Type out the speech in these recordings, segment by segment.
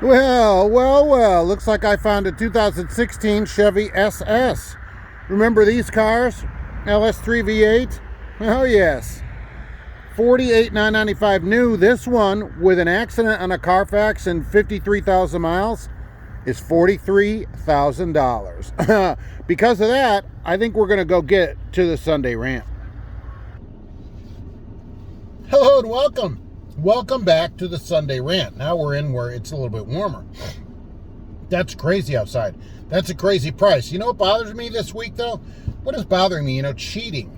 Well. Looks like I found a 2016 Chevy SS. Remember these cars? LS3 V8? Oh, yes. $48,995 new. This one, with an accident on a Carfax and 53,000 miles, is $43,000. Because of that, I think we're going to go get to the Sunday Rant. Hello and welcome. Welcome back to the Sunday Rant. Now we're in where it's a little bit warmer. That's crazy outside. That's a crazy price. You know what bothers me this week, though? What is bothering me? Cheating.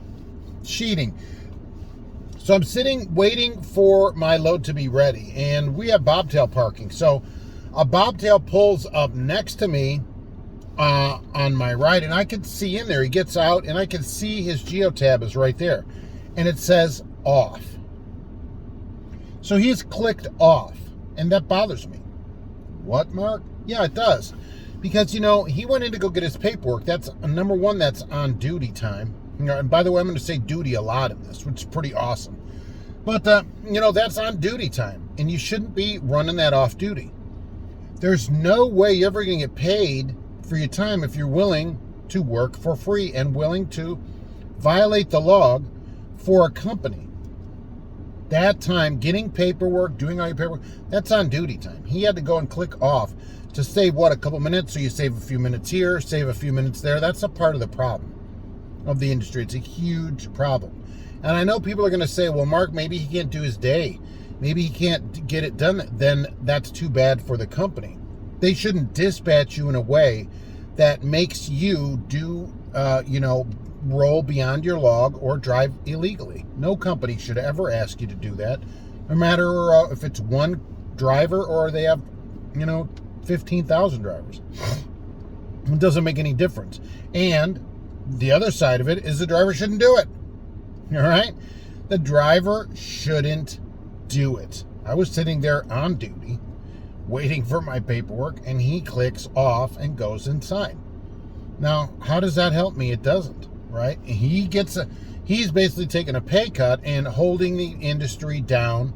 So I'm sitting waiting for my load to be ready, and we have bobtail parking. So a bobtail pulls up next to me on my right, and I can see in there. He gets out, and I can see his geotab is right there, and it says off. So he's clicked off, and that bothers me. What, Mark? Yeah, it does. Because, he went in to go get his paperwork. That's, number one, that's on duty time. And by the way, I'm going to say duty a lot in this, which is pretty awesome. But, that's on duty time, and you shouldn't be running that off duty. There's no way you're ever going to get paid for your time if you're willing to work for free and willing to violate the log for a company. That time, getting paperwork, doing all your paperwork, that's on duty time. He had to go and click off to save, a couple minutes? So you save a few minutes here, save a few minutes there. That's a part of the problem of the industry. It's a huge problem. And I know people are going to say, well, Mark, maybe he can't do his day. Maybe he can't get it done. Then that's too bad for the company. They shouldn't dispatch you in a way that makes you do, roll beyond your log or drive illegally. No company should ever ask you to do that, no matter if it's one driver or they have, 15,000 drivers. It doesn't make any difference. And the other side of it is the driver shouldn't do it. All right? The driver shouldn't do it. I was sitting there on duty, waiting for my paperwork, and he clicks off and goes inside. Now, how does that help me? It doesn't. Right? He's basically taking a pay cut and holding the industry down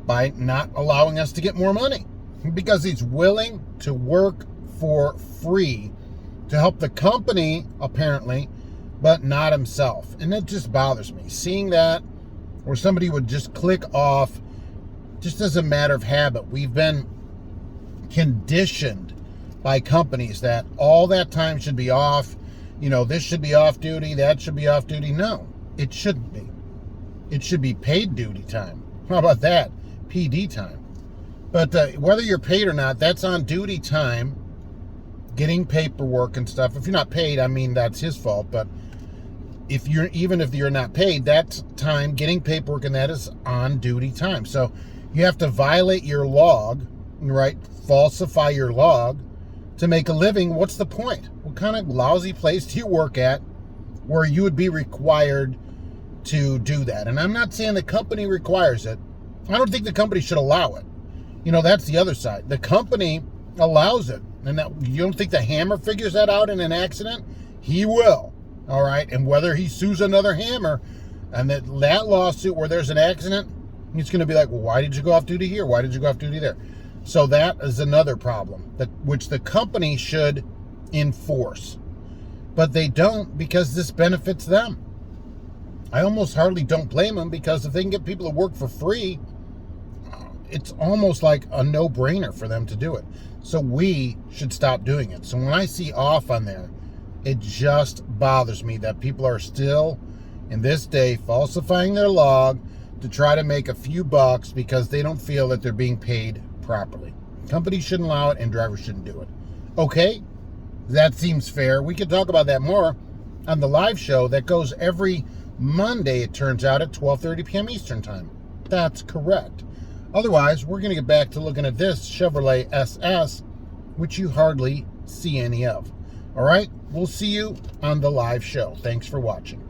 by not allowing us to get more money, because he's willing to work for free to help the company, apparently, but not himself. And it just bothers me seeing that, where somebody would just click off just as a matter of habit. We've been conditioned by companies that all that time should be off. This should be off duty, that should be off duty. No, it shouldn't be. It should be paid duty time. How about that? PD time. But whether you're paid or not, that's on duty time, getting paperwork and stuff. If you're not paid, that's his fault. But even if you're not paid, that's time getting paperwork, and that is on duty time. So you have to violate your log, right? Falsify your log to make a living. What's the point? What kind of lousy place do you work at where you would be required to do that? And I'm not saying the company requires it. I don't think the company should allow it. That's the other side. The company allows it. And you don't think the hammer figures that out in an accident? He will. All right. And whether he sues another hammer and that lawsuit where there's an accident, he's going to be like, well, why did you go off duty here? Why did you go off duty there? So that is another problem which the company should enforce. But they don't, because this benefits them. I almost hardly don't blame them, because if they can get people to work for free, it's almost like a no-brainer for them to do it. So we should stop doing it. So when I see off on there, it just bothers me that people are still, in this day, falsifying their log to try to make a few bucks because they don't feel that they're being paid properly. Companies shouldn't allow it, and drivers shouldn't do it. Okay, that seems fair. We could talk about that more on the live show that goes every Monday, it turns out, at 12:30 p.m. Eastern Time. That's correct. Otherwise, we're going to get back to looking at this Chevrolet SS, which you hardly see any of. All right, we'll see you on the live show. Thanks for watching.